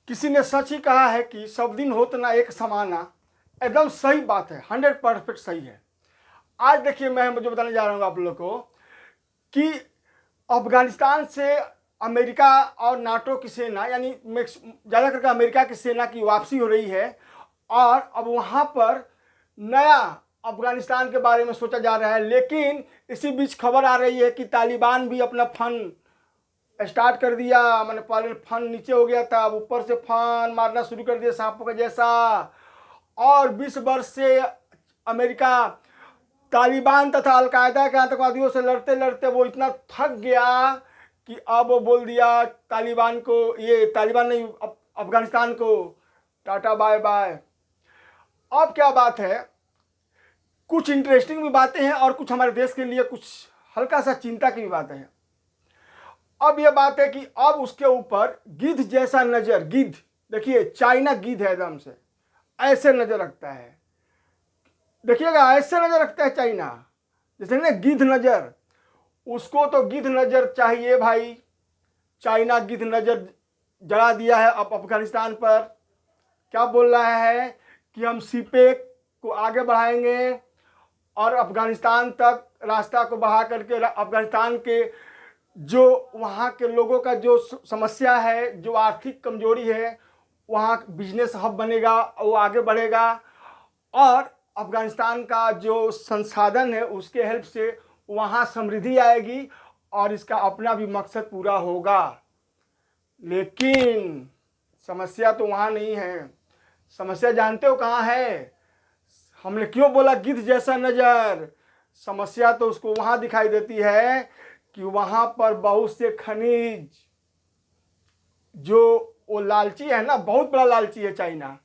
किसी ने सच ही कहा है कि सब दिन होत ना एक समाना। एकदम सही बात है, 100% सही है। आज देखिए, मैं मुझे बताने जा रहा हूँ आप लोग को कि अफगानिस्तान से अमेरिका और नाटो की सेना, यानी ज़्यादा करके अमेरिका की सेना की वापसी हो रही है। और अब वहाँ पर नया अफगानिस्तान के बारे में सोचा जा रहा है। लेकिन इसी बीच खबर आ रही है कि तालिबान भी अपना फन स्टार्ट कर दिया। मैंने पहले फन नीचे हो गया था, अब ऊपर से फन मारना शुरू कर दिया सांपों का जैसा। और 20 वर्ष से अमेरिका तालिबान तथा अलकायदा के आतंकवादियों से लड़ते लड़ते वो इतना थक गया कि अब वो बोल दिया तालिबान को, ये तालिबान नहीं, अफगानिस्तान को टाटा बाय बाय। अब क्या बात है, कुछ इंटरेस्टिंग भी बातें हैं और कुछ हमारे देश के लिए कुछ हल्का सा चिंता की भी बातें हैं। अब यह बात है कि अब उसके ऊपर गिद्ध जैसा नजर, गिद्ध देखिए, चाइना गिद्ध है, एकदम से ऐसे नजर रखता है। देखिएगा, ऐसे नजर रखता है चाइना, जैसे ना गिद्ध नजर। उसको तो गिद्ध नजर चाहिए भाई। चाइना गिद्ध नजर जड़ा दिया है अब अफगानिस्तान पर। क्या बोल रहा है कि हम सीपेक को आगे बढ़ाएंगे और अफगानिस्तान तक रास्ता को बढ़ा करके अफगानिस्तान के जो वहाँ के लोगों का जो समस्या है, जो आर्थिक कमजोरी है, वहाँ बिजनेस हब बनेगा, वो आगे बढ़ेगा। और अफगानिस्तान का जो संसाधन है उसके हेल्प से वहाँ समृद्धि आएगी और इसका अपना भी मकसद पूरा होगा। लेकिन समस्या तो वहाँ नहीं है। समस्या जानते हो कहाँ है? हमने क्यों बोला गिद्ध जैसा नज़र? समस्या तो उसको वहाँ दिखाई देती है कि वहाँ पर बहुत से खनिज, जो वो लालची है ना, बहुत बड़ा लालची है चाइना,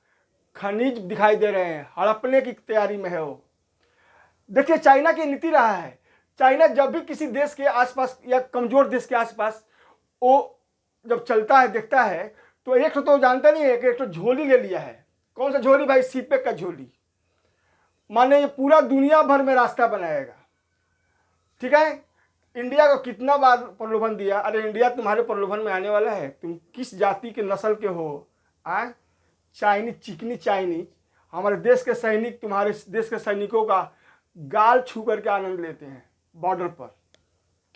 खनिज दिखाई दे रहे हैं, हड़पने की तैयारी में है वो। देखिए, चाइना की नीति रहा है, चाइना जब भी किसी देश के आसपास या कमजोर देश के आसपास वो जब चलता है, देखता है, तो एक तो जानता नहीं है कि एक तो झोली ले लिया है। कौन सा झोली भाई? सीपेक का झोली। माने ये पूरा दुनिया भर में रास्ता बनाएगा। ठीक है, इंडिया को कितना बार प्रलोभन दिया। अरे इंडिया तुम्हारे प्रलोभन में आने वाला है। तुम किस जाति के नस्ल के हो? चाइनीज, चिकनी चाइनीज। हमारे देश के सैनिक तुम्हारे देश के सैनिकों का गाल छू करके आनंद लेते हैं बॉर्डर पर।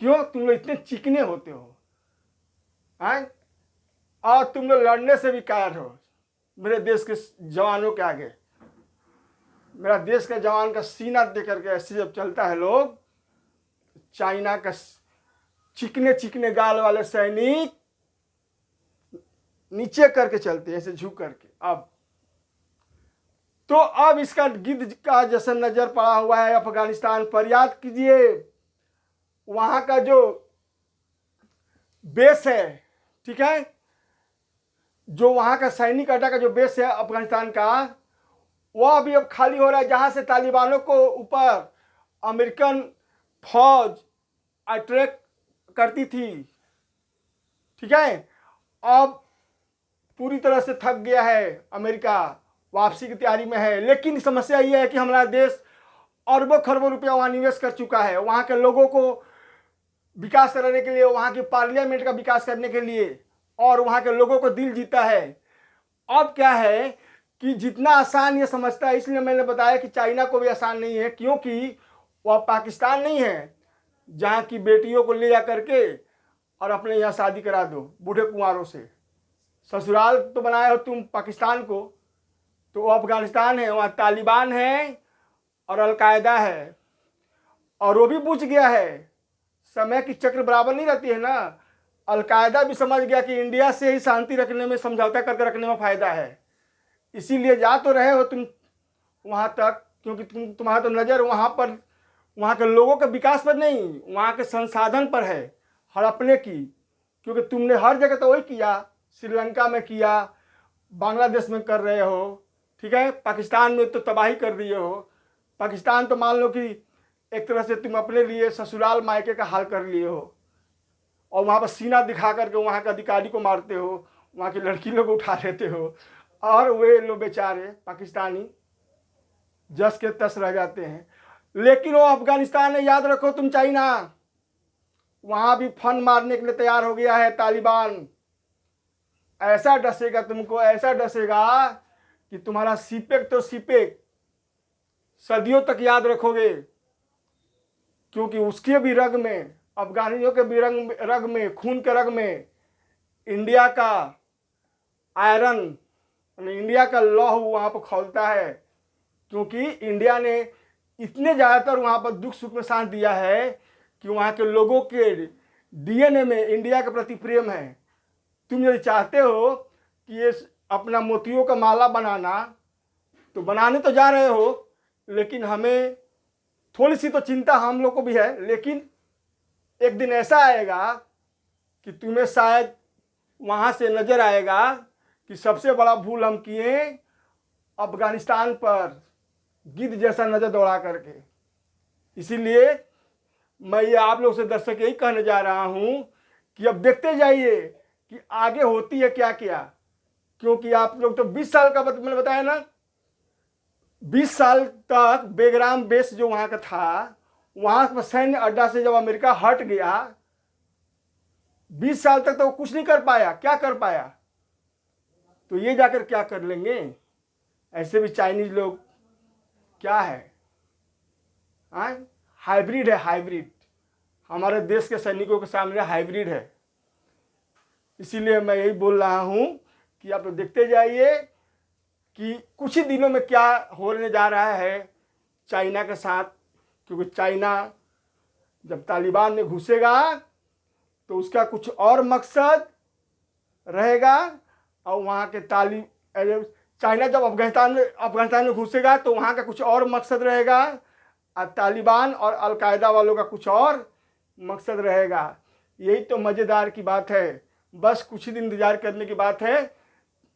क्यों? तुम लोग इतने चिकने होते हो, और तुम लोग लड़ने से भी कायर हो मेरे देश के जवानों के आगे। मेरा देश के जवान का सीना देख करके ऐसे जब चलता है लोग, चाइना का चिकने चिकने गाल वाले सैनिक नीचे करके चलते हैं, ऐसे झुक करके। अब इसका गिद्ध का जैसा नजर पड़ा हुआ है अफगानिस्तान पर। याद कीजिए, वहां का जो बेस है, ठीक है, जो वहां का सैनिक अड्डा का जो बेस है अफगानिस्तान का, वह भी अब खाली हो रहा है, जहां से तालिबानों को ऊपर अमेरिकन फौज अट्रैक्ट करती थी। ठीक है, अब पूरी तरह से थक गया है अमेरिका, वापसी की तैयारी में है। लेकिन समस्या यह है कि हमारा देश अरबों खरबों रुपया वहाँ निवेश कर चुका है, वहाँ के लोगों को विकास कराने के लिए, वहाँ की पार्लियामेंट का विकास करने के लिए, और वहाँ के लोगों को दिल जीता है। अब क्या है कि जितना आसान ये समझता है, इसलिए मैंने बताया कि चाइना को भी आसान नहीं है, क्योंकि वह पाकिस्तान नहीं है जहाँ की बेटियों को ले जा करके और अपने यहाँ शादी करा दो बूढ़े कुंवारों से। ससुराल तो बनाए हो तुम पाकिस्तान को, तो वो अफगानिस्तान है, वहाँ तालिबान है और अलकायदा है। और वो भी बुझ गया है, समय की चक्र बराबर नहीं रहती है ना। अलकायदा भी समझ गया कि इंडिया से ही शांति रखने में, समझौता करके रखने में फ़ायदा है। इसीलिए जा तो रहे हो तुम वहाँ तक, क्योंकि तुम्हारा तो नज़र वहाँ पर, वहाँ के लोगों के विकास पर नहीं, वहाँ के संसाधन पर है, हड़पने की। क्योंकि तुमने हर जगह तो वही किया, श्रीलंका में किया, बांग्लादेश में कर रहे हो, ठीक है, पाकिस्तान में तो तबाही कर दिए हो। पाकिस्तान तो मान लो कि एक तरह से तुम अपने लिए ससुराल मायके का हाल कर लिए हो, और वहाँ पर सीना दिखा करके वहाँ के अधिकारी को मारते हो, वहाँ की लड़की लोग उठा लेते हो, और वे लोग बेचारे पाकिस्तानी जस के तस रह जाते हैं। लेकिन वो अफगानिस्तान है, याद रखो तुम, चाइना वहाँ भी फन मारने के लिए तैयार हो गया है तालिबान। ऐसा डसेगा, तुमको ऐसा डसेगा कि तुम्हारा सीपेक तो सीपेक सदियों तक याद रखोगे, क्योंकि उसके भी रग में, अफगानियों के भी रग में, खून के रग में इंडिया का आयरन, इंडिया का लौह वहाँ पर खौलता है। क्योंकि इंडिया ने इतने ज़्यादातर वहाँ पर दुख सुख में साथ दिया है कि वहाँ के लोगों के डीएनए में इंडिया के प्रति प्रेम है। तुम यदि चाहते हो कि ये अपना मोतियों का माला बनाना, तो बनाने तो जा रहे हो, लेकिन हमें थोड़ी सी तो चिंता हम लोग को भी है। लेकिन एक दिन ऐसा आएगा कि तुम्हें शायद वहाँ से नज़र आएगा कि सबसे बड़ा भूल हम किए अफगानिस्तान पर गिद्ध जैसा नज़र दौड़ा करके। इसीलिए मैं ये आप लोग से दर्शक यही कहने जा रहा हूँ कि अब देखते जाइए कि आगे होती है क्या क्या। क्योंकि आप लोग तो 20 साल का मैंने बताया ना, 20 साल तक बेग्राम बेस जो वहाँ का था, वहाँ पर सैन्य अड्डा से जब अमेरिका हट गया, 20 साल तक तो वो कुछ नहीं कर पाया। क्या कर पाया? तो ये जाकर क्या कर लेंगे? ऐसे भी चाइनीज लोग क्या है, हाइब्रिड है, हाइब्रिड। हमारे देश के सैनिकों के सामने हाइब्रिड है। इसीलिए मैं यही बोल रहा हूँ कि आप लोग देखते जाइए कि कुछ ही दिनों में क्या होने जा रहा है चाइना के साथ। क्योंकि चाइना जब तालिबान में घुसेगा तो उसका कुछ और मकसद रहेगा, और वहाँ के चाइना जब अफगानिस्तान में घुसेगा तो वहाँ का कुछ और मकसद रहेगा, और तालिबान और अलकायदा वालों का कुछ और मकसद रहेगा। यही तो मज़ेदार की बात है। बस कुछ ही दिन इंतजार करने की बात है।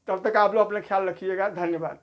तब तक आप लोग अपना ख्याल रखिएगा। धन्यवाद।